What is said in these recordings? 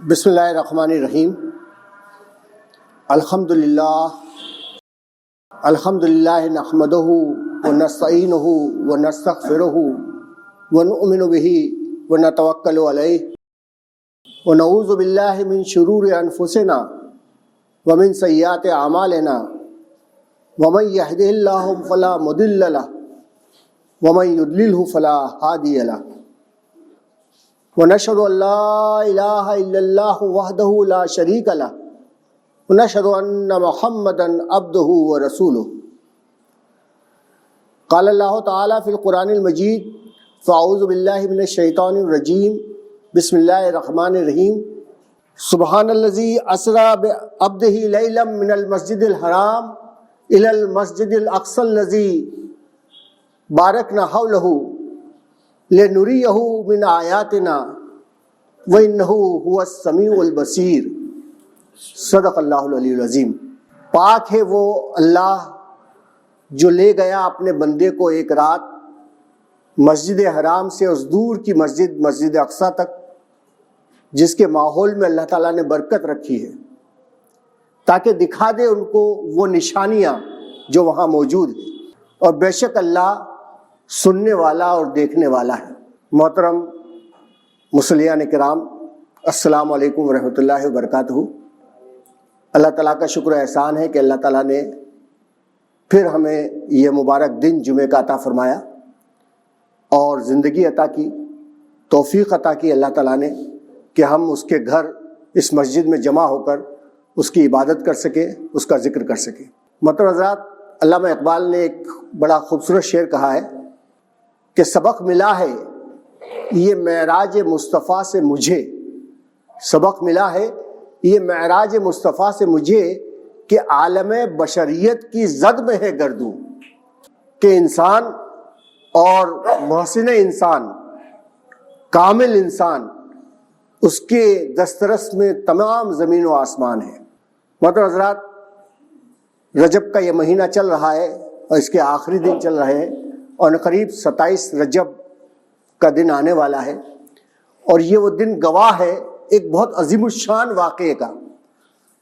بسم اللہ الرحمن الرحیم۔ الحمدللہ نحمدہ ونستعینہ ونستغفرہ ونؤمن بہ ونتوکل علیہ ونعوذ باللہ من شرور انفسنا ومن سیئات اعمالنا ومن یہدہ اللہ فلا مضل لہ ومن یضللہ فلا ہادی لہ ونشهد ان لا الہ الا اللہ وحدہ لا شریک لہ ونشهد ان محمدا عبدہ ورسولہ۔ قال اللہ تعالی فی القرآن المجید فاعوذ باللہ من الشیطان الرجیم بسم اللہ الرحمن الرحیم۔ سبحان الذی اسری بعبدہ لیلا من المسجد الحرام الی المسجد الاقصی الذی بارکنا حولہ لنریہ من آیاتنا وإنہ هو السمیع البصیر۔ صدق اللہ العلی العظیم۔ پاک ہے وہ اللہ جو لے گیا اپنے بندے کو ایک رات مسجد حرام سے اس دور کی مسجد اقصی تک، جس کے ماحول میں اللہ تعالیٰ نے برکت رکھی ہے تاکہ دکھا دے ان کو وہ نشانیاں جو وہاں موجود ہیں، اور بے شک اللہ سننے والا اور دیکھنے والا ہے۔ محترم مصلیان کرام، السلام علیکم ورحمۃ اللہ وبرکاتہ۔ اللہ تعالیٰ کا شکر احسان ہے کہ اللہ تعالیٰ نے پھر ہمیں یہ مبارک دن جمعہ کا عطا فرمایا اور زندگی عطا کی، توفیق عطا کی اللہ تعالیٰ نے کہ ہم اس کے گھر اس مسجد میں جمع ہو کر اس کی عبادت کر سکیں، اس کا ذکر کر سکیں۔ محترم حضرات، علامہ اقبال نے ایک بڑا خوبصورت شعر کہا ہے کہ سبق ملا ہے یہ معراج مصطفیٰ سے مجھے، سبق ملا ہے یہ معراج مصطفیٰ سے مجھے کہ عالم بشریت کی زد میں ہے گردوں، کہ انسان اور محسن انسان، کامل انسان، اس کے دسترس میں تمام زمین و آسمان ہے۔ محترم حضرات، رجب کا یہ مہینہ چل رہا ہے اور اس کے آخری دن چل رہے ہیں، اور قریب 27 رجب کا دن آنے والا ہے، اور یہ وہ دن گواہ ہے ایک بہت عظیم الشان واقعے کا،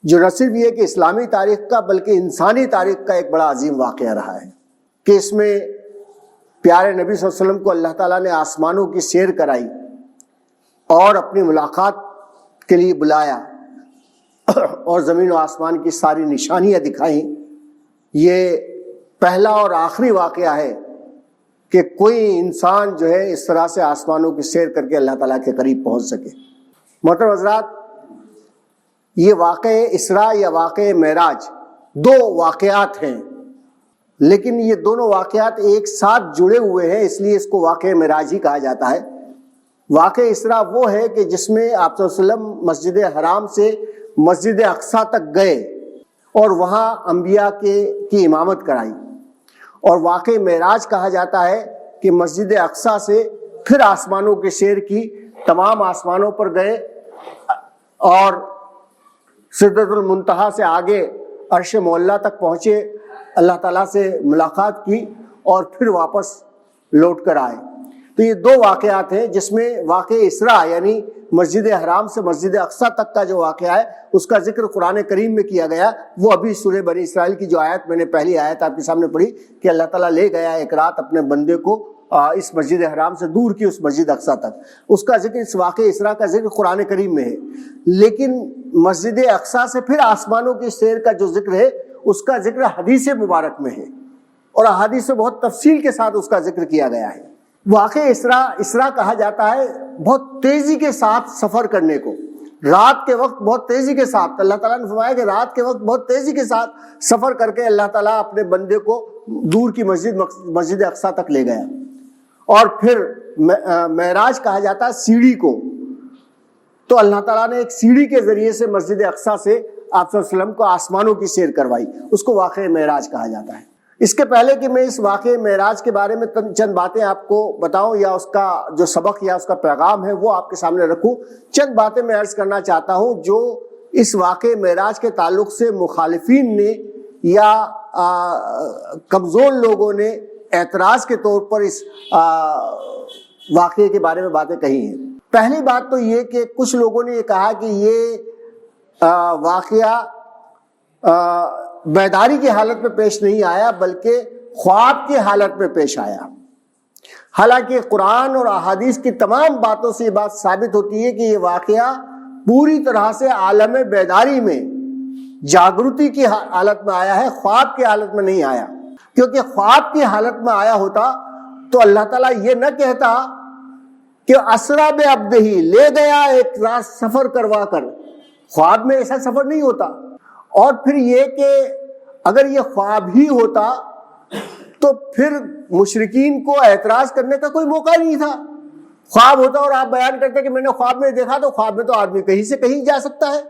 جو نہ صرف یہ کہ اسلامی تاریخ کا بلکہ انسانی تاریخ کا ایک بڑا عظیم واقعہ رہا ہے، کہ اس میں پیارے نبی صلی اللہ علیہ وسلم کو اللہ تعالیٰ نے آسمانوں کی سیر کرائی اور اپنی ملاقات کے لیے بلایا اور زمین و آسمان کی ساری نشانیاں دکھائیں۔ یہ پہلا اور آخری واقعہ ہے کہ کوئی انسان جو ہے اس طرح سے آسمانوں کی سیر کر کے اللہ تعالیٰ کے قریب پہنچ سکے۔ محترم حضرات، یہ واقع اسراء یا واقع معراج دو واقعات ہیں، لیکن یہ دونوں واقعات ایک ساتھ جڑے ہوئے ہیں، اس لیے اس کو واقع معراج ہی کہا جاتا ہے۔ واقع اسراء وہ ہے کہ جس میں آپ صلی اللہ علیہ وسلم مسجد حرام سے مسجد اقصی تک گئے اور وہاں انبیاء کی امامت کرائی، اور واقع معراج کہا جاتا ہے کہ مسجد اقصی سے پھر آسمانوں کے سیر کی، تمام آسمانوں پر گئے اور سدرۃ المنتہا سے آگے عرش معلیٰ تک پہنچے، اللہ تعالیٰ سے ملاقات کی اور پھر واپس لوٹ کر آئے۔ تو یہ دو واقعات ہیں، جس میں واقع اسراء یعنی مسجد حرام سے مسجد اقصی تک کا جو واقعہ ہے اس کا ذکر قرآن کریم میں کیا گیا۔ وہ ابھی سورہ بنی اسرائیل کی جو آیت میں نے پہلی آیت آپ کے سامنے پڑھی کہ اللہ تعالیٰ لے گیا ایک رات اپنے بندے کو اس مسجد حرام سے دور کی اس مسجد اقصی تک، اس کا ذکر، اس واقع اسراء کا ذکر قرآن کریم میں ہے۔ لیکن مسجد اقصی سے پھر آسمانوں کی سیر کا جو ذکر ہے اس کا ذکر حدیث مبارک میں ہے، اور احادیث میں بہت تفصیل کے ساتھ اس کا ذکر کیا گیا ہے۔ واقع اسراء کہا جاتا ہے بہت تیزی کے ساتھ سفر کرنے کو، رات کے وقت بہت تیزی کے ساتھ، اللہ تعالیٰ نے فرمایا کہ رات کے وقت بہت تیزی کے ساتھ سفر کر کے اللہ تعالیٰ اپنے بندے کو دور کی مسجد اقصی تک لے گیا۔ اور پھر معراج کہا جاتا ہے سیڑھی کو، تو اللہ تعالیٰ نے ایک سیڑھی کے ذریعے سے مسجد اقصی سے آپ صلی اللہ علیہ وسلم کو آسمانوں کی سیر کروائی، اس کو واقع معراج کہا جاتا ہے۔ اس کے پہلے کہ میں اس واقع معراج کے بارے میں چند باتیں آپ کو بتاؤں یا اس کا جو سبق یا اس کا پیغام ہے وہ آپ کے سامنے رکھوں، چند باتیں میں عرض کرنا چاہتا ہوں جو اس واقع معراج کے تعلق سے مخالفین نے یا کمزور لوگوں نے اعتراض کے طور پر اس واقعے کے بارے میں باتیں کہی ہیں۔ پہلی بات تو یہ کہ کچھ لوگوں نے یہ کہا کہ یہ واقعہ بیداری کی حالت میں پیش نہیں آیا بلکہ خواب کی حالت میں پیش آیا. حالانکہ قرآن اور احادیث کی تمام باتوں سے یہ بات ثابت ہوتی ہے کہ یہ واقعہ پوری طرح سے عالم بیداری میں جاگرتی کی حالت میں آیا ہے، خواب کی حالت میں نہیں آیا. کیونکہ خواب کی حالت میں آیا ہوتا تو اللہ تعالیٰ یہ نہ کہتا کہ اسرا بعبدہ، لے گیا ایک رات سفر کروا کر. خواب میں ایسا سفر نہیں ہوتا. اور پھر یہ کہ اگر یہ خواب ہی ہوتا تو پھر مشرکین کو اعتراض کرنے کا کوئی موقع نہیں تھا. خواب ہوتا اور آپ بیان کرتے کہ میں نے خواب میں دیکھا، تو خواب میں تو آدمی کہیں سے کہیں جا سکتا ہے،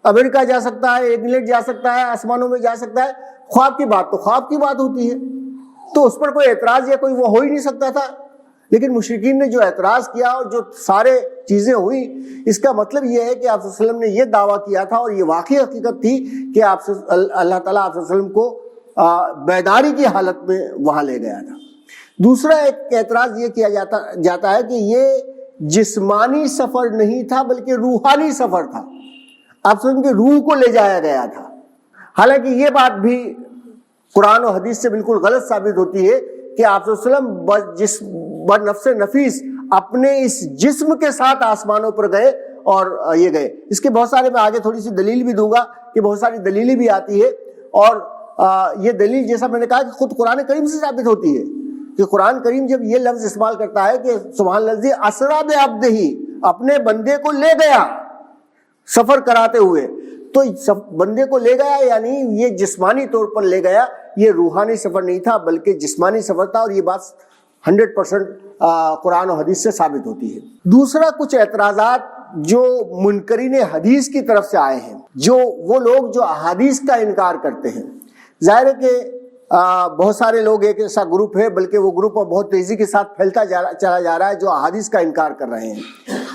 امریکہ جا سکتا ہے، انگلینڈ جا سکتا ہے، آسمانوں میں جا سکتا ہے. خواب کی بات تو خواب کی بات ہوتی ہے، تو اس پر کوئی اعتراض یا کوئی وہ ہو ہی نہیں سکتا تھا. لیکن مشرکین نے جو اعتراض کیا اور جو سارے چیزیں ہوئی، اس کا مطلب یہ ہے کہ آپ صلی اللہ علیہ وسلم نے یہ دعویٰ کیا تھا، اور یہ واقعی حقیقت تھی کہ اللہ تعالیٰ آپ صلی اللہ علیہ وسلم کو بیداری کی حالت میں وہاں لے گیا تھا. دوسرا ایک اعتراض یہ کیا جاتا ہے کہ یہ جسمانی سفر نہیں تھا بلکہ روحانی سفر تھا. آپ صلی اللہ علیہ وسلم کی روح کو لے جایا گیا تھا. حالانکہ یہ بات بھی قرآن و حدیث سے بالکل غلط ثابت ہوتی ہے کہ آپ صلی اللہ علیہ وسلم بنفس نفیس اپنے اس جسم کے ساتھ آسمانوں پر گئے اور یہ گئے. اس کے بہت سارے، میں آگے تھوڑی سی دلیل بھی دوں گا کہ بہت ساری دلیلیں بھی آتی ہے، اور یہ دلیل جیسا میں نے کہا کہ خود قرآن کریم سے ثابت ہوتی ہے کہ قرآن کریم جب یہ لفظ استعمال کرتا ہے کہ سبحان الذی اسری بعبدہ، اپنے بندے کو لے گیا سفر کراتے ہوئے، تو بندے کو لے گیا یعنی یہ جسمانی طور پر لے گیا، یہ روحانی سفر نہیں تھا بلکہ جسمانی سفر تھا. اور یہ بات 100% قرآن و حدیث سے ثابت ہوتی ہے. دوسرا، کچھ اعتراضات جو منکرین حدیث کی طرف سے آئے ہیں، جو وہ لوگ جو احادیث کا انکار کرتے ہیں. ظاہر ہے کہ بہت سارے لوگ ایک ایسا گروپ ہے، بلکہ وہ گروپ بہت تیزی کے ساتھ پھیلتا چلا جا رہا ہے، جو احادیث کا انکار کر رہے ہیں.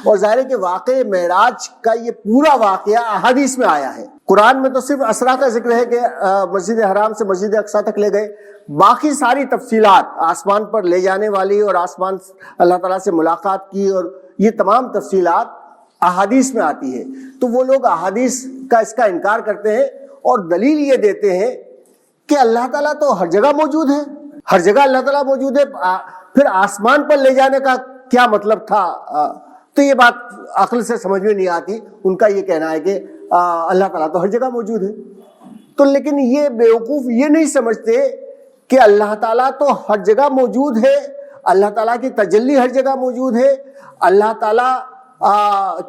اور ظاہر ہے کہ واقعہ معراج کا یہ پورا واقعہ احادیث میں آیا ہے. قرآن میں تو صرف اسرا کا ذکر ہے کہ مسجد حرام سے مسجد اقصیٰ تک لے گئے. باقی ساری تفصیلات، آسمان پر لے جانے والی اور آسمان اللہ تعالیٰ سے ملاقات کی، اور یہ تمام تفصیلات احادیث میں آتی ہے. تو وہ لوگ احادیث کا اس کا انکار کرتے ہیں اور دلیل یہ دیتے ہیں کہ اللہ تعالیٰ تو ہر جگہ موجود ہے، ہر جگہ اللہ تعالیٰ موجود ہے، پھر آسمان پر لے جانے کا کیا مطلب تھا؟ تو یہ بات عقل سے سمجھ میں نہیں آتی. ان کا یہ کہنا ہے کہ اللہ تعالیٰ تو ہر جگہ موجود ہے. تو لیکن یہ بیوقوف یہ نہیں سمجھتے کہ اللہ تعالیٰ تو ہر جگہ موجود ہے، اللہ تعالیٰ کی تجلی ہر جگہ موجود ہے. اللہ تعالیٰ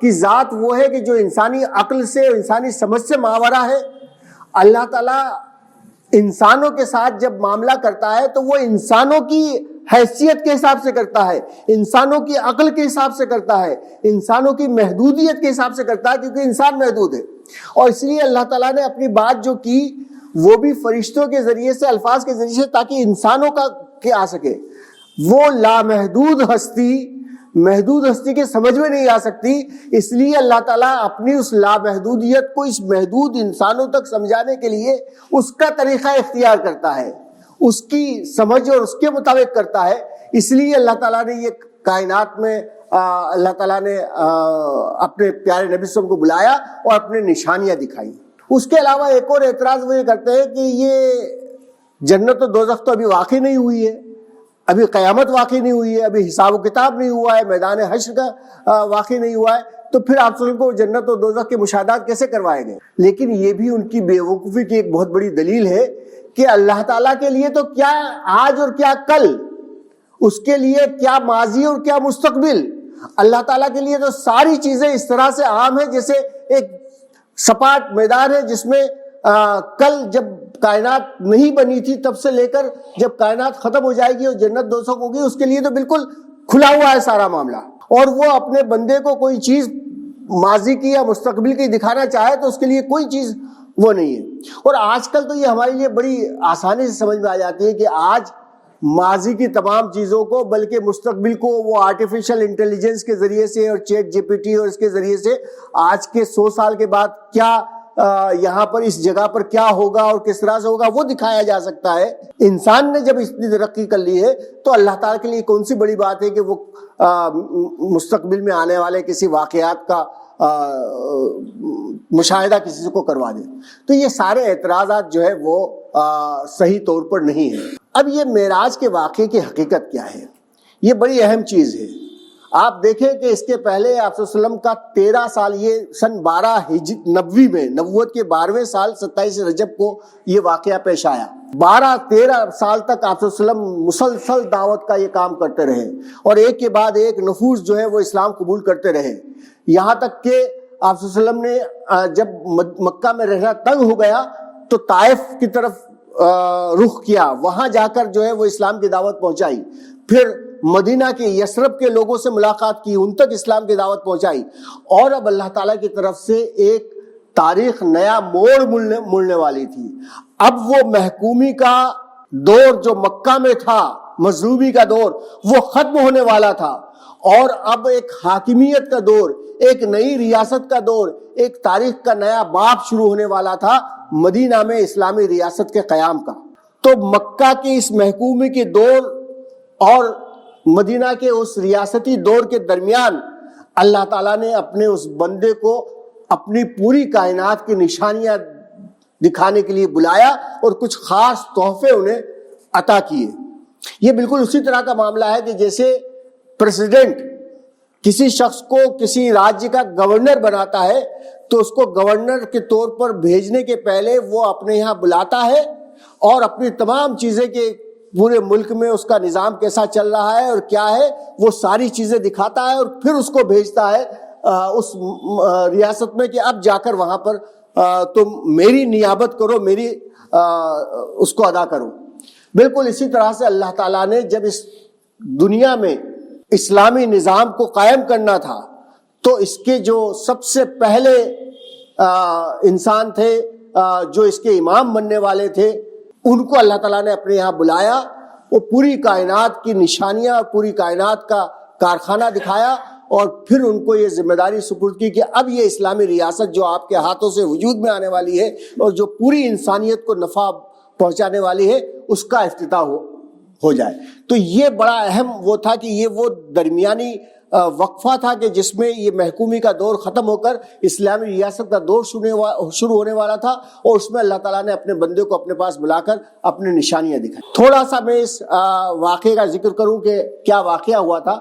کی ذات وہ ہے کہ جو انسانی عقل سے، انسانی سمجھ سے ماورا ہے. اللہ تعالیٰ انسانوں کے ساتھ جب معاملہ کرتا ہے تو وہ انسانوں کی حیثیت کے حساب سے کرتا ہے، انسانوں کی عقل کے حساب سے کرتا ہے، انسانوں کی محدودیت کے حساب سے کرتا ہے، کیونکہ انسان محدود ہے. اور اس لیے اللہ تعالیٰ نے اپنی بات جو کی وہ بھی فرشتوں کے ذریعے سے، الفاظ کے ذریعے سے، تاکہ انسانوں کا کیا آ سکے. وہ لامحدود ہستی، محدود ہستی کے سمجھ میں نہیں آ سکتی. اس لیے اللہ تعالیٰ اپنی اس لامحدودیت کو اس محدود انسانوں تک سمجھانے کے لیے اس کا طریقہ اختیار کرتا ہے، اس کی سمجھ اور اس کے مطابق کرتا ہے. اس لیے اللہ تعالیٰ نے یہ کائنات میں اللہ تعالیٰ نے اپنے پیارے نبی صلی اللہ علیہ وسلم کو بلایا اور اپنے نشانیاں دکھائی. اس کے علاوہ ایک اور اعتراض وہ یہ کرتے ہیں کہ یہ جنت و دوزخ تو ابھی واقع نہیں ہوئی ہے، ابھی قیامت واقع نہیں ہوئی ہے، ابھی حساب و کتاب نہیں ہوا ہے، میدان حشر کا واقع نہیں ہوا ہے، تو پھر آپ کو جنت و دوزخ کے مشاہدات کیسے کروائے گئے؟ لیکن یہ بھی ان کی بیوقوفی کی ایک بہت بڑی دلیل ہے کہ اللہ تعالیٰ کے لیے تو کیا آج اور کیا کل، اس کے لیے کیا ماضی اور کیا مستقبل. اللہ تعالیٰ کے لیے تو ساری چیزیں اس طرح سے عام ہیں جیسے ایک سپاٹ میدان ہے جس میں کل جب کائنات نہیں بنی تھی تب سے لے کر جب کائنات ختم ہو جائے گی اور جنت دوزخ ہوگی، اس کے لیے تو بالکل کھلا ہوا ہے سارا معاملہ. اور وہ اپنے بندے کو کوئی چیز ماضی کی یا مستقبل کی دکھانا چاہے تو اس کے لیے کوئی چیز وہ نہیں ہے. اور آج کل تو یہ ہمارے لیے بڑی آسانی سے سمجھ میں آ جاتی ہے کہ آج ماضی کی تمام چیزوں کو بلکہ مستقبل کو وہ آرٹیفیشل انٹیلیجنس کے ذریعے سے اور چیٹ جی پی ٹی اور اس کے ذریعے سے آج کے 100 سال کے بعد کیا یہاں پر اس جگہ پر کیا ہوگا اور کس طرح سے ہوگا وہ دکھایا جا سکتا ہے۔ انسان نے جب اتنی ترقی کر لی ہے تو اللہ تعالیٰ کے لیے کون سی بڑی بات ہے کہ وہ مستقبل میں آنے والے کسی واقعات کا مشاہدہ کسی کو کروا دے۔ تو یہ سارے اعتراضات جو ہے وہ صحیح طور پر نہیں ہیں۔ اب یہ معراج کے واقعے کی حقیقت کیا ہے، یہ بڑی اہم چیز ہے۔ آپ دیکھیں کہ اس کے پہلے آپ صلی اللہ علیہ وسلم کا 13 سال، یہ سن 1290 میں، نبوت کے 12ویں سال 27 رجب کو یہ واقعہ پیش آیا۔ 13 سال تک آپ صلی اللہ علیہ وسلم مسلسل دعوت کا یہ کام کرتے رہے اور ایک کے بعد ایک نفوس جو ہے وہ اسلام قبول کرتے رہے، یہاں تک کہ آپ صلی اللہ علیہ وسلم نے جب مکہ میں رہنا تنگ ہو گیا تو طائف کی طرف رخ کیا، وہاں جا کر جو ہے وہ اسلام کی دعوت پہنچائی، پھر مدینہ کے یثرب کے لوگوں سے ملاقات کی، ان تک اسلام کی دعوت پہنچائی، اور اب اللہ تعالیٰ کی طرف سے ایک تاریخ نیا موڑ مڑنے والی تھی۔ اب وہ محکومی کا دور جو مکہ میں تھا، مظلومی کا دور، وہ ختم ہونے والا تھا، اور اب ایک حاکمیت کا دور، ایک نئی ریاست کا دور، ایک تاریخ کا نیا باب شروع ہونے والا تھا مدینہ میں اسلامی ریاست کے قیام کا۔ تو مکہ کے اس محکومی کے دور اور مدینہ کے اس ریاستی دور کے درمیان اللہ تعالیٰ نے اپنے اس بندے کو اپنی پوری کائنات کی نشانیاں دکھانے کے لیے بلایا اور کچھ خاص تحفے انہیں عطا کیے۔ یہ بالکل اسی طرح کا معاملہ ہے کہ جیسے پریزیڈنٹ کسی شخص کو کسی راجیہ کا گورنر بناتا ہے تو اس کو گورنر کے طور پر بھیجنے کے پہلے وہ اپنے یہاں بلاتا ہے اور اپنی تمام چیزیں کہ پورے ملک میں اس کا نظام کیسا چل رہا ہے اور کیا ہے وہ ساری چیزیں دکھاتا ہے، اور پھر اس کو بھیجتا ہے اس ریاست میں کہ اب جا کر وہاں پر تم میری نیابت کرو، میری اس کو ادا کرو۔ بالکل اسی طرح سے اللہ تعالیٰ نے جب اس دنیا میں اسلامی نظام کو قائم کرنا تھا تو اس کے جو سب سے پہلے انسان تھے جو اس کے امام بننے والے تھے، ان کو اللہ تعالیٰ نے اپنے یہاں بلایا، وہ پوری کائنات کی نشانیاں اور پوری کائنات کا کارخانہ دکھایا، اور پھر ان کو یہ ذمہ داری سپرد کی کہ اب یہ اسلامی ریاست جو آپ کے ہاتھوں سے وجود میں آنے والی ہے اور جو پوری انسانیت کو نفع پہنچانے والی ہے، اس کا افتتاح ہو جائے۔ تو یہ بڑا اہم وہ تھا کہ یہ وہ درمیانی وقفہ تھا کہ جس میں یہ محکومی کا دور ختم ہو کر اسلامی ریاست کا دور شروع ہونے والا تھا، اور اس میں اللہ تعالیٰ نے اپنے بندے کو اپنے پاس بلا کر اپنی نشانیاں دکھائی۔ تھوڑا سا میں اس واقعے کا ذکر کروں کہ کیا واقعہ ہوا تھا۔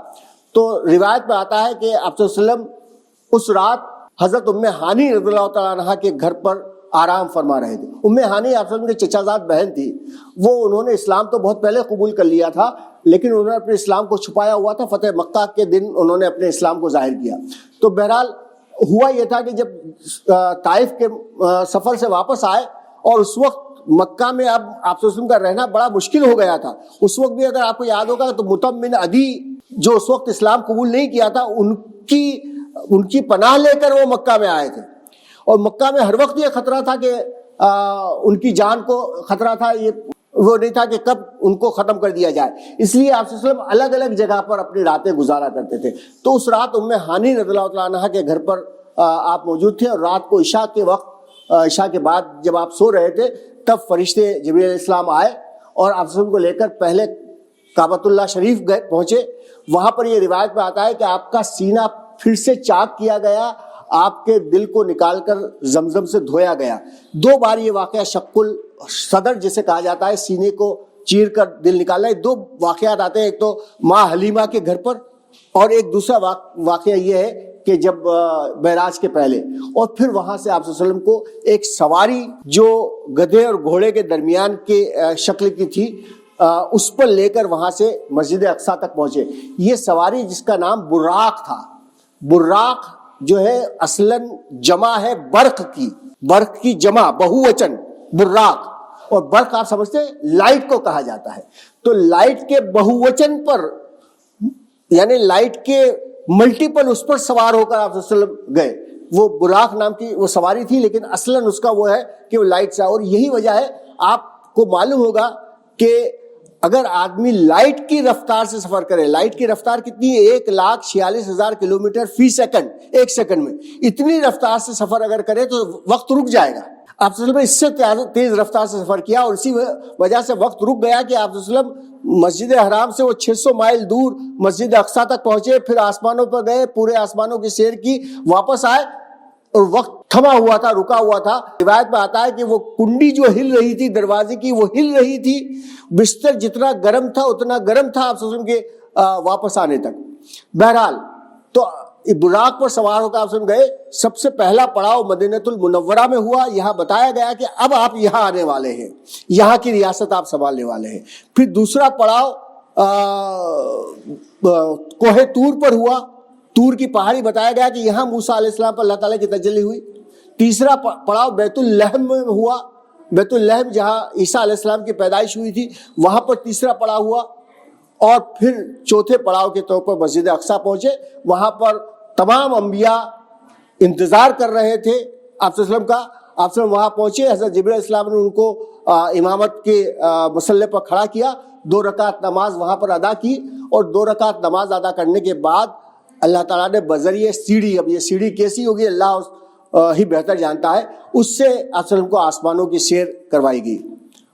تو روایت میں آتا ہے کہ آپ صلی اللہ علیہ وسلم اس رات حضرت ام ہانی رضی اللہ تعالیٰ عنہ کے گھر پر آرام فرما رہے تھے۔ ام ہانی آپ صلی اللہ علیہ وسلم کے چچا زاد بہن تھی، وہ انہوں نے اسلام تو بہت پہلے قبول کر لیا تھا، لیکن انہوں نے اپنے اسلام کو چھپایا ہوا تھا۔ فتح مکہ کے دن انہوں نے اپنے اسلام کو ظاہر کیا۔ تو بہرحال ہوا یہ تھا کہ جب طائف کے سفر سے واپس آئے اور اس وقت مکہ میں اب آپ صلی اللہ علیہ وسلم کا رہنا بڑا مشکل ہو گیا تھا، اس وقت بھی اگر آپ کو یاد ہوگا تو مطعم بن عدی جو اس وقت اسلام قبول نہیں کیا تھا، ان کی پناہ لے کر وہ مکہ میں آئے تھے، اور مکہ میں ہر وقت یہ خطرہ تھا کہ ان کی جان کو خطرہ تھا، یہ وہ نہیں تھا کہ کب ان کو ختم کر دیا جائے، اس لیے آپ صلی اللہ علیہ وسلم الگ الگ جگہ پر اپنی راتیں گزارا کرتے تھے۔ تو اس رات ام ہانی رضی اللہ تعالیٰ عنہ کے گھر پر آپ موجود تھے، اور رات کو عشاء کے وقت، عشاء کے بعد جب آپ سو رہے تھے تب فرشتے جبریل علیہ السلام آئے اور آپ صلی اللہ علیہ وسلم کو لے کر پہلے کعبۃ اللہ شریف گئے پہنچے۔ وہاں پر یہ روایت میں آتا ہے کہ آپ کا سینہ پھر سے چاک کیا گیا، آپ کے دل کو نکال کر زمزم سے دھویا گیا۔ 2 بار یہ واقعہ شق الصدر جسے کہا جاتا ہے، سینے کو چیر کر دل نکالنا، 2 واقعات آتے ہیں، ایک تو ماں حلیمہ کے گھر پر، اور ایک دوسرا واقعہ یہ ہے کہ جب معراج کے پہلے، اور پھر وہاں سے آپ صلی اللہ علیہ وسلم کو ایک سواری جو گدھے اور گھوڑے کے درمیان کے شکل کی تھی، اس پر لے کر وہاں سے مسجد اقصیٰ تک پہنچے۔ یہ سواری جس کا نام براق تھا، براق جو ہے اصلاً جمع ہے برق کی جمع بہووچن براق، اور برق آپ سمجھتے ہیں لائٹ کو کہا جاتا ہے، تو لائٹ کے بہووچن پر یعنی لائٹ کے ملٹیپل اس پر سوار ہو کر آپ صلی اللہ علیہ وسلم گئے۔ وہ براق نام کی وہ سواری تھی، لیکن اصلاً اس کا وہ ہے کہ وہ لائٹ سے، اور یہی وجہ ہے آپ کو معلوم ہوگا کہ اگر آدمی لائٹ کی رفتار سے سفر کرے، لائٹ کی رفتار کتنی ہے؟ 1,46,000 کلومیٹر فی سیکنڈ، ایک سیکنڈ میں، اتنی رفتار سے سفر اگر کرے تو وقت رک جائے گا۔ آپ صلی اللہ علیہ وسلم اس سے تیز رفتار سے سفر کیا اور اسی وجہ سے وقت رک گیا کہ آپ صلی اللہ علیہ وسلم مسجد حرام سے وہ 600 مائل دور مسجد اقصیٰ تک پہنچے، پھر آسمانوں پر گئے، پورے آسمانوں کی سیر کی، واپس آئے اور وقت تھما ہوا تھا، رکا ہوا تھا۔ روایت میں آتا ہے کہ وہ کنڈی جو ہل رہی تھی دروازے کی، وہ ہل رہی تھی، بستر جتنا گرم تھا اتنا گرم تھا آپ صلی اللہ علیہ وسلم کے واپس آنے تک۔ بہرحال تو براق پر سوار ہو کر آپ گئے۔ سب سے پہلا پڑاؤ مدینۃ المنورہ میں ہوا۔ یہاں بتایا گیا کہ اب آپ یہاں آنے والے ہیں، یہاں کی ریاست آپ سنبھالنے والے ہیں۔ پھر دوسرا پڑاؤ کوہ طور پر ہوا، طور کی پہاڑی بتایا گیا کہ یہاں موسیٰ علیہ السلام پر اللہ تعالیٰ کی تجلی ہوئی۔ تیسرا پڑاؤ بیت اللحم میں ہوا، بیت اللحم جہاں عیسیٰ علیہ السلام کی پیدائش ہوئی تھی، وہاں پر تیسرا پڑاؤ ہوا۔ اور پھر چوتھے پڑاؤ کے طور پر مسجد اقصیٰ پہنچے، وہاں پر تمام انبیاء انتظار کر رہے تھے آپ صلی اللہ علیہ وسلم کا۔ آپ صلی اللہ علیہ وسلم وہاں پہنچے، حضرت جبرائیل علیہ السلام نے ان کو امامت کے مصلی پر کھڑا کیا، 2 رکعت نماز وہاں پر ادا کی، اور 2 رکعت نماز ادا کرنے کے بعد اللہ تعالیٰ نے بذریعہ سیڑھی، اب یہ سیڑھی کیسی ہوگی اللہ ہی بہتر جانتا ہے، اس سے آپ صلی اللہ علیہ وسلم کو آسمانوں کی سیر کروائی گئی۔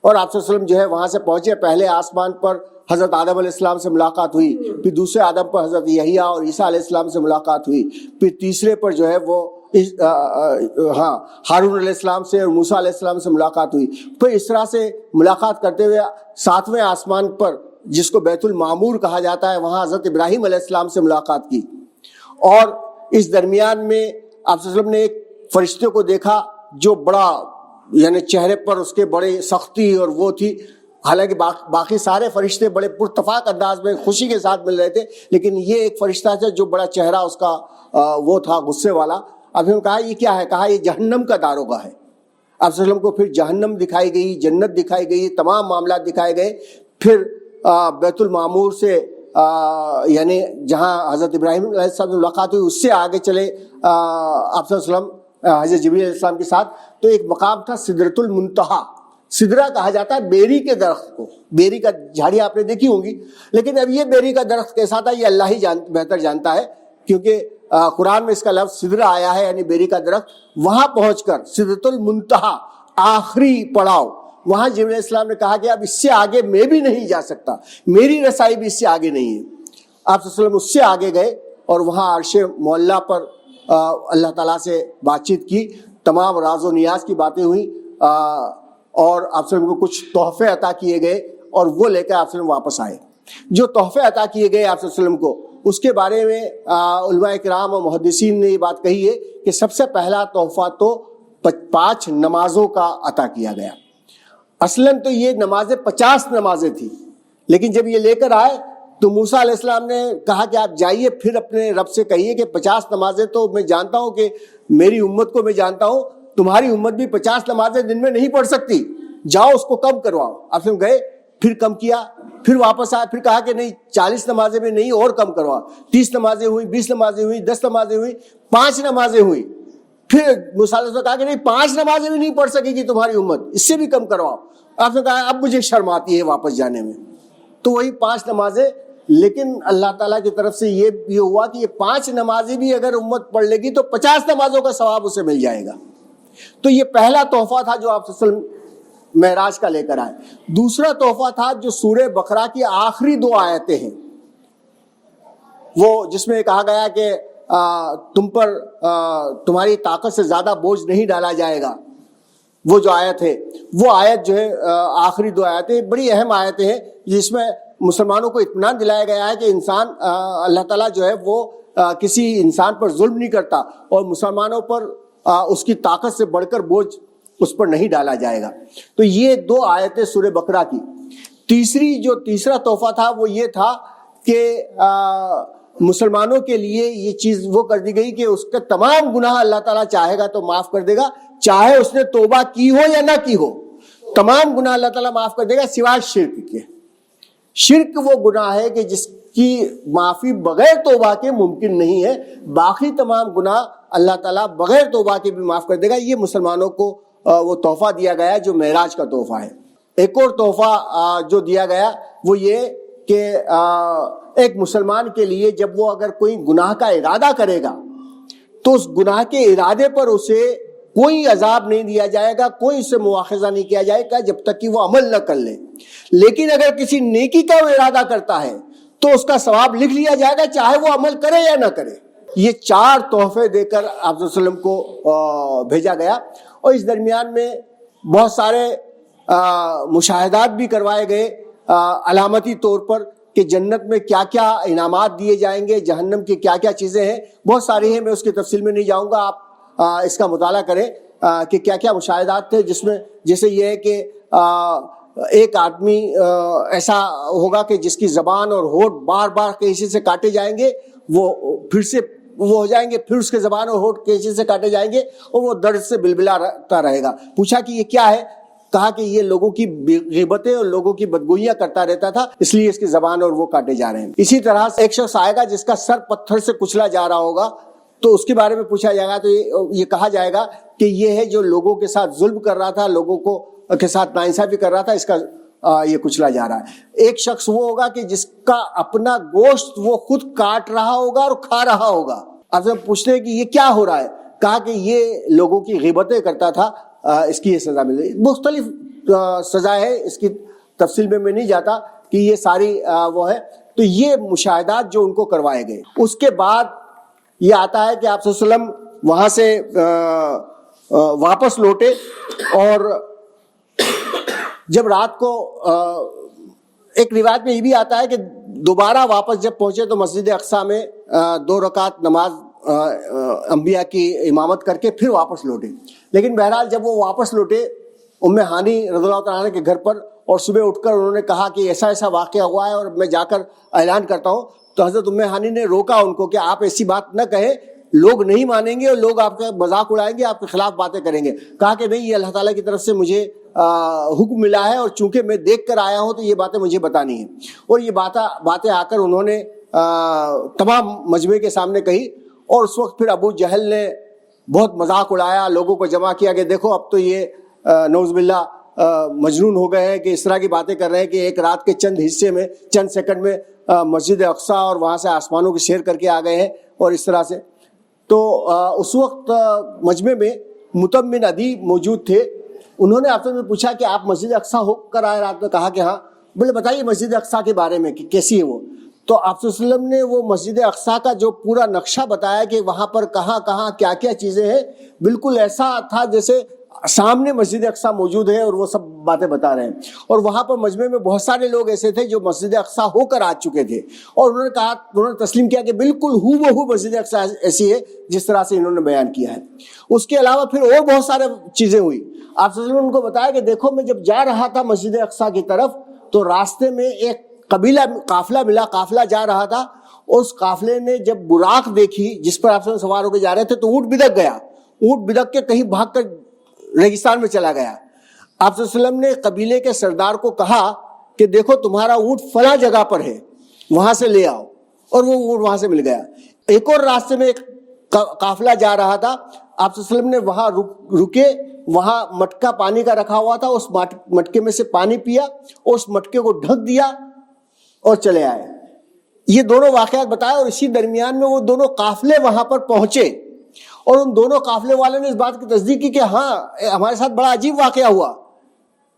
اور آپ صلی اللہ علیہ وسلم جو ہے وہاں سے پہنچے، پہلے آسمان پر حضرت آدم علیہ السلام سے ملاقات ہوئی، پھر دوسرے آدم پر حضرت یحییٰ اور عیسیٰ علیہ السلام سے ملاقات ہوئی، پھر تیسرے پر جو ہے وہ ہارون علیہ السلام سے اور موسیٰ علیہ السلام سے ملاقات ہوئی۔ پھر اس طرح سے ملاقات کرتے ہوئے 7ویں آسمان پر جس کو بیت المعمور کہا جاتا ہے، وہاں حضرت ابراہیم علیہ السلام سے ملاقات کی۔ اور اس درمیان میں آپ صلی اللہ علیہ وسلم نے ایک فرشتے کو دیکھا جو بڑا، یعنی چہرے پر اس کے بڑے سختی اور وہ تھی، حالانکہ باقی سارے فرشتے بڑے پرتفاق انداز میں خوشی کے ساتھ مل رہے تھے، لیکن یہ ایک فرشتہ تھا جو بڑا چہرہ اس کا وہ تھا غصے والا۔ اب ہم کہا یہ کیا ہے؟ کہا یہ جہنم کا داروغہ ہے۔ آپ صلی اللہ علیہ وسلم کو پھر جہنم دکھائی گئی، جنت دکھائی گئی، تمام معاملات دکھائے گئے۔ پھر بیت المعمور سے یعنی جہاں حضرت ابراہیم علیہ السلام سے ملاقات ہوئی اس سے آگے چلے آپ صلی اللہ علیہ وسلم حضرت جبرائیل علیہ السلام کے ساتھ، تو ایک مقام تھا سدرۃ المنتہا۔ سدرہ کہا جاتا ہے بیری کے درخت کو، بیری کا جھاڑی آپ نے دیکھی ہوں گی، لیکن اب یہ بیری کا درخت کیسا تھا یہ اللہ ہی بہتر جانتا ہے، کیونکہ قرآن میں اس کا لفظ سدرہ آیا ہے، یعنی بیری کا درخت۔ وہاں پہنچ کر سدرۃ المنتہا آخری پڑاؤ، وہاں جبرائیل علیہ السلام نے کہا کہ اب اس سے آگے میں بھی نہیں جا سکتا، میری رسائی بھی اس سے آگے نہیں ہے۔ آپ صلی اللہ علیہ وسلم اس سے آگے گئے اور وہاں عرش معلیٰ پر اللہ تعالیٰ سے بات چیت کی، تمام راز و نیاز کی باتیں ہوئیں، اور آپ صلی اللہ علیہ وسلم کو کچھ تحفے عطا کیے گئے اور وہ لے کر آپ صلی اللہ علیہ وسلم واپس آئے۔ جو تحفے عطا کیے گئے آپ صلی اللہ علیہ وسلم کو، اس کے بارے میں علماء کرام اور محدثین نے یہ بات کہی ہے کہ سب سے پہلا تحفہ تو 5 نمازوں کا عطا کیا گیا۔ اصلاً تو یہ نمازیں 50 نمازیں تھیں، لیکن جب یہ لے کر آئے تو موسیٰ علیہ السلام نے کہا کہ آپ جائیے پھر اپنے رب سے کہیے کہ 50 نمازیں تو میں جانتا ہوں کہ میری امت کو میں جانتا ہوں، تمہاری امت بھی 50 نمازیں دن میں نہیں پڑھ سکتی، جاؤ اس کو کم کرواؤ۔ آپ ہم گئے، پھر کم کیا، پھر واپس آئے، پھر کہا کہ نہیں 40 نمازیں بھی نہیں اور کم کروا، 30 نمازیں ہوئی، 20 نمازیں ہوئی، 10 نمازیں ہوئی، 5 نمازیں ہوئی۔ پھر موسیٰ علیہ السلام نے کہا کہ نہیں 5 نمازیں بھی نہیں پڑھ سکے گی تمہاری امت، اس سے بھی کم کرواؤ۔ آپ نے کہا اب مجھے شرم آتی ہے واپس جانے میں، تو وہی 5 نمازیں۔ لیکن اللہ تعالیٰ کی طرف سے یہ ہوا کہ یہ 5 نمازیں بھی اگر امت پڑھ لے گی تو 50 نمازوں کا ثواب اسے مل جائے گا۔ تو یہ پہلا تحفہ تھا جو آپ صلی اللہ علیہ وسلم معراج کا لے کر آئے۔ دوسرا تحفہ تھا جو سورہ بقرہ کی آخری 2 آیتیں ہیں، وہ جس میں کہا گیا کہ تم پر تمہاری طاقت سے زیادہ بوجھ نہیں ڈالا جائے گا، وہ جو آیت ہے، وہ آیت جو ہے آخری 2 آیتیں بڑی اہم آیتیں ہیں، جس میں مسلمانوں کو اطمینان دلایا گیا ہے کہ انسان اللہ تعالیٰ جو ہے وہ کسی انسان پر ظلم نہیں کرتا، اور مسلمانوں پر اس کی طاقت سے بڑھ کر بوجھ اس پر نہیں ڈالا جائے گا۔ تو یہ 2 آیتیں سورہ بقرہ کی۔ تیسرا تحفہ تھا وہ یہ تھا کہ مسلمانوں کے لیے یہ چیز وہ کر دی گئی کہ اس کا تمام گناہ اللہ تعالیٰ چاہے گا تو معاف کر دے گا، چاہے اس نے توبہ کی ہو یا نہ کی ہو، تمام گناہ اللہ تعالیٰ معاف کر دے گا سوائے شرک کے۔ شرک وہ گناہ ہے کہ جس کی معافی بغیر توبہ کے ممکن نہیں ہے، باقی تمام گناہ اللہ تعالیٰ بغیر توبہ کے بھی معاف کر دے گا۔ یہ مسلمانوں کو وہ تحفہ دیا گیا جو معراج کا تحفہ ہے۔ ایک اور تحفہ جو دیا گیا وہ یہ کہ ایک مسلمان کے لیے جب وہ اگر کوئی گناہ کا ارادہ کرے گا تو اس گناہ کے ارادے پر اسے کوئی عذاب نہیں دیا جائے گا، کوئی اسے مواخذہ نہیں کیا جائے گا جب تک کہ وہ عمل نہ کر لے. لیکن اگر کسی نیکی کا وہ ارادہ کرتا ہے تو اس کا ثواب لکھ لیا جائے گا چاہے وہ عمل کرے یا نہ کرے. یہ 4 تحفے دے کر آپ صلی اللہ علیہ وسلم کو بھیجا گیا، اور اس درمیان میں بہت سارے مشاہدات بھی کروائے گئے علامتی طور پر کہ جنت میں کیا کیا انعامات دیے جائیں گے، جہنم کی کیا کیا چیزیں ہیں، بہت ساری ہیں. میں اس کی تفصیل میں نہیں جاؤں گا، آپ اس کا مطالعہ کریں کہ کیا کیا مشاہدات تھے، جس میں جیسے یہ ہے کہ ایک آدمی ایسا ہوگا کہ جس کی زبان اور ہونٹ بار بار کیسے سے کاٹے جائیں گے، وہ پھر سے وہ ہو جائیں گے، پھر اس کے زبان اور ہونٹ کیسے سے کاٹے جائیں گے اور وہ درد سے بلبلاتا رہے گا. پوچھا کہ یہ کیا ہے؟ کہا کہ یہ لوگوں کی غیبتیں اور لوگوں کی بدگوئیاں کرتا رہتا تھا، اس لیے اس کی زبان اور وہ کاٹے جا رہے ہیں. اسی طرح ایک شخص آئے گا جس کا سر پتھر سے کچلا جا رہا ہوگا، تو اس کے بارے میں پوچھا جائے گا تو یہ کہا جائے گا کہ یہ ہے جو لوگوں کے ساتھ ظلم کر رہا تھا، لوگوں کو کے ساتھ ناانصافی کر رہا تھا، اس کا یہ کچلا جا رہا ہے. ایک شخص وہ ہوگا کہ جس کا اپنا گوشت وہ خود کاٹ رہا ہوگا اور کھا رہا ہوگا. آپ سے پوچھتے ہیں کہ یہ کیا ہو رہا ہے؟ کہا کہ یہ لوگوں کی غیبتیں کرتا تھا، اس کی یہ سزا مل رہی. مختلف سزا ہے، اس کی تفصیل میں نہیں جاتا کہ یہ ساری وہ ہے. تو یہ مشاہدات جو ان کو کروائے گئے. اس کے بعد یہ آتا ہے کہ آپ صلی اللہ علیہ وسلم وہاں سے واپس لوٹے، اور جب رات کو ایک روایت میں یہ بھی آتا ہے کہ دوبارہ واپس جب پہنچے تو مسجد اقصیٰ میں 2 رکعت نماز انبیاء کی امامت کر کے پھر واپس لوٹے. لیکن بہرحال جب وہ واپس لوٹے ام ہانی رضی اللہ تعالیٰ عنہ کے گھر پر، اور صبح اٹھ کر انہوں نے کہا کہ ایسا ایسا واقعہ ہوا ہے اور میں جا کر اعلان کرتا ہوں، تو حضرت ام ہانی نے روکا ان کو کہ آپ ایسی بات نہ کہیں، لوگ نہیں مانیں گے اور لوگ آپ کا مذاق اڑائیں گے، آپ کے خلاف باتیں کریں گے. کہا کہ نہیں، یہ اللہ تعالیٰ کی طرف سے مجھے حکم ملا ہے، اور چونکہ میں دیکھ کر آیا ہوں تو یہ باتیں مجھے بتانی ہیں. اور یہ باتیں آ کر انہوں نے تمام مجمع کے سامنے کہی. اور اس وقت پھر ابو جہل نے بہت مذاق اڑایا، لوگوں کو جمع کیا کہ دیکھو اب تو یہ نعوذ باللہ مجنون ہو گئے ہیں کہ اس طرح کی باتیں کر رہے ہیں کہ ایک رات کے چند حصے میں، چند سیکنڈ میں مسجد اقصیٰ اور وہاں سے آسمانوں کی سیر کر کے آ گئے ہیں، اور اس طرح سے. تو اس وقت مجمع میں متم بن عدی موجود تھے. انہوں نے آپ سے پوچھا کہ آپ مسجد اقصیٰ ہو کر آئے رات میں؟ کہا کہ ہاں. بولے بتائیے مسجد اقصیٰ کے بارے میں کہ کیسی ہے وہ. تو آپ صلی اللہ علیہ وسلم نے وہ مسجد اقصیٰ کا جو پورا نقشہ بتایا کہ وہاں پر کہاں کہاں کیا کیا چیزیں ہیں، بالکل ایسا تھا جیسے سامنے مسجد اقصیٰ موجود ہے اور وہ سب باتیں بتا رہے ہیں. اور وہاں پر مجمع میں بہت سارے لوگ ایسے تھے جو مسجد اقصیٰ ہو کر آ چکے تھے، اور انہوں نے تسلیم کیا کہ بالکل ہو بہو مسجد اقصیٰ ایسی ہے جس طرح سے انہوں نے بیان کیا ہے. اس کے علاوہ پھر اور بہت سارے چیزیں ہوئی. آپ صلی اللہ علیہ وسلم نے ان کو بتایا کہ دیکھو میں جب جا رہا تھا مسجد اقصیٰ کی طرف تو راستے میں ایک قافلہ ملا، قافلہ جا رہا تھا. اس قافلے نے جب براق دیکھی جس پر آپ صلی اللہ علیہ وسلم سوار ہو کے جا رہے تھے تو اونٹ بدک گیا. اونٹ بدک کے کہیں بھاگ کر ریگستان میں چلا گیا. آپ صلی اللہ علیہ وسلم نے قبیلے کے سردار کو کہا کہ دیکھو تمہارا اونٹ فلاں جگہ پر ہے، وہاں سے لے آؤ، اور وہ اونٹ وہاں سے مل گیا. ایک اور راستے میں ایک قافلہ جا رہا تھا، آپ صلی اللہ علیہ وسلم نے وہاں رکے، وہاں مٹکا پانی کا رکھا ہوا تھا، اس مٹکے میں سے پانی پیا اور اس مٹکے کو ڈھک دیا اور چلے آئے. یہ دونوں واقعات بتائے. اور اسی درمیان میں وہ دونوں قافلے وہاں پر پہنچے، اور ان دونوں قافلے والوں نے اس بات کی تصدیق کی کہ ہاں ہمارے ساتھ بڑا عجیب واقعہ ہوا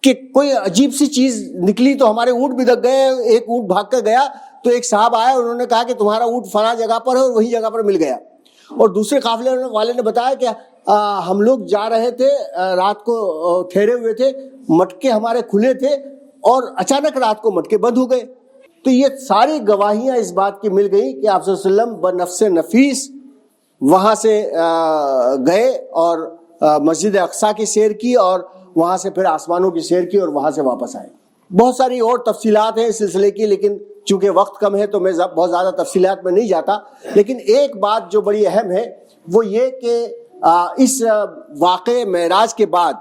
کہ کوئی عجیب سی چیز نکلی تو ہمارے اونٹ بدک گئے. ایک اونٹ بھاگ کر گیا تو ایک صاحب آئے، انہوں نے کہا کہ تمہارا اونٹ فلاں جگہ پر ہے، اور وہی جگہ پر مل گیا. اور دوسرے قافلے والے نے بتایا کہ ہم لوگ جا رہے تھے، رات کو ٹھہرے ہوئے تھے، مٹکے ہمارے کھلے تھے اور اچانک رات کو مٹکے بند ہو گئے. تو یہ ساری گواہیاں اس بات کی مل گئی کہ آپ صلی اللہ علیہ وسلم بنفس نفیس وہاں سے گئے اور مسجد اقصیٰ کی سیر کی، اور وہاں سے پھر آسمانوں کی سیر کی، اور وہاں سے واپس آئے. بہت ساری اور تفصیلات ہیں اس سلسلے کی، لیکن چونکہ وقت کم ہے تو میں بہت زیادہ تفصیلات میں نہیں جاتا. لیکن ایک بات جو بڑی اہم ہے وہ یہ کہ اس واقعے معراج کے بعد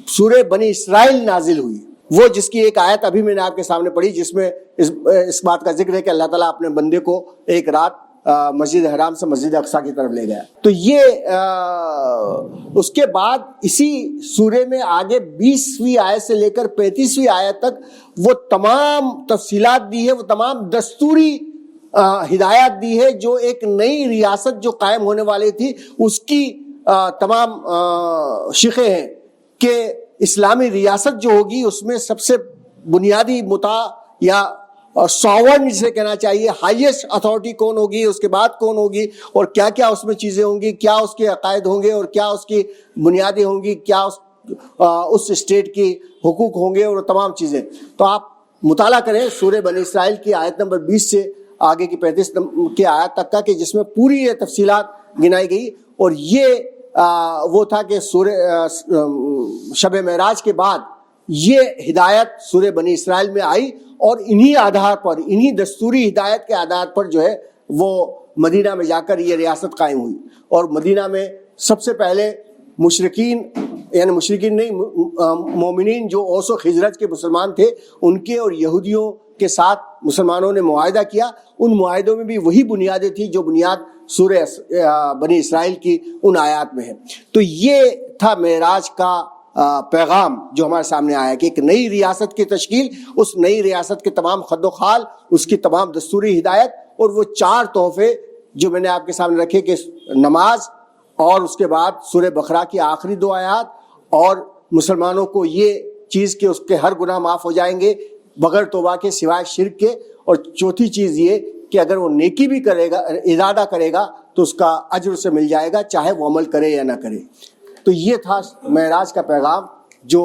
سورہ بنی اسرائیل نازل ہوئی، وہ جس کی ایک آیت ابھی میں نے آپ کے سامنے پڑھی، جس میں اس بات کا ذکر ہے کہ اللہ تعالیٰ اپنے بندے کو ایک رات مسجد حرام سے مسجد اقصیٰ کی طرف لے گیا. تو یہ اس کے بعد اسی سورے میں آگے 20ویں آیت سے لے کر 35ویں آیت تک وہ تمام تفصیلات دی ہے، وہ تمام دستوری ہدایات دی ہے، جو ایک نئی ریاست جو قائم ہونے والی تھی اس کی تمام شقیں ہیں کہ اسلامی ریاست جو ہوگی اس میں سب سے بنیادی مطاع یا ساورن جسے کہنا چاہیے، ہائیسٹ اتھارٹی کون ہوگی، اس کے بعد کون ہوگی، اور کیا کیا اس میں چیزیں ہوں گی، کیا اس کے عقائد ہوں گے اور کیا اس کی بنیادیں ہوں گی، کیا اس اسٹیٹ کی حقوق ہوں گے اور تمام چیزیں. تو آپ مطالعہ کریں سورہ بنی اسرائیل کی آیت نمبر 20 سے آگے کی 35 کے آیت تک کا، کہ جس میں پوری یہ تفصیلات گنائی گئی. اور یہ وہ تھا کہ سورہ شب معراج کے بعد یہ ہدایت سورہ بنی اسرائیل میں آئی، اور انہی آدھار پر، انہی دستوری ہدایت کے آدھار پر جو ہے وہ مدینہ میں جا کر یہ ریاست قائم ہوئی. اور مدینہ میں سب سے پہلے مشرکین، یعنی مشرکین نہیں، مومنین جو اوس و خزرج کے مسلمان تھے، ان کے اور یہودیوں کے ساتھ مسلمانوں نے معاہدہ کیا. ان معاہدوں میں بھی وہی بنیادیں تھیں جو بنیاد سورہ بنی اسرائیل کی ان آیات میں ہے. تو یہ تھا معراج کا پیغام جو ہمارے سامنے آیا کہ ایک نئی ریاست کی تشکیل، اس نئی ریاست کے تمام خد و خال، اس کی تمام دستوری ہدایت، اور وہ 4 تحفے جو میں نے آپ کے سامنے رکھے کہ نماز، اور اس کے بعد سورہ بقرہ کی آخری 2 آیات، اور مسلمانوں کو یہ چیز کہ اس کے ہر گناہ معاف ہو جائیں گے بغیر توبہ کے سوائے شرک کے، اور چوتھی چیز یہ کہ اگر وہ نیکی بھی کرے گا، ارادہ کرے گا، تو اس کا اجر اسے مل جائے گا چاہے وہ عمل کرے یا نہ کرے. تو یہ تھا معراج کا پیغام جو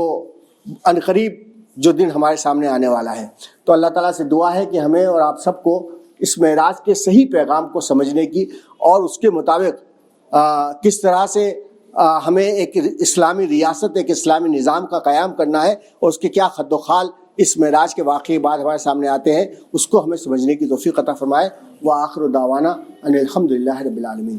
عنقریب جو دن ہمارے سامنے آنے والا ہے. تو اللہ تعالیٰ سے دعا ہے کہ ہمیں اور آپ سب کو اس معراج کے صحیح پیغام کو سمجھنے کی، اور اس کے مطابق کس طرح سے ہمیں ایک اسلامی ریاست، ایک اسلامی نظام کا قیام کرنا ہے، اور اس کے کیا خد و خال اس معراج کے واقعے بعد ہمارے سامنے آتے ہیں، اس کو ہمیں سمجھنے کی توفیق عطا فرمائے. وآخر دعوانا ان الحمد للہ رب العالمین.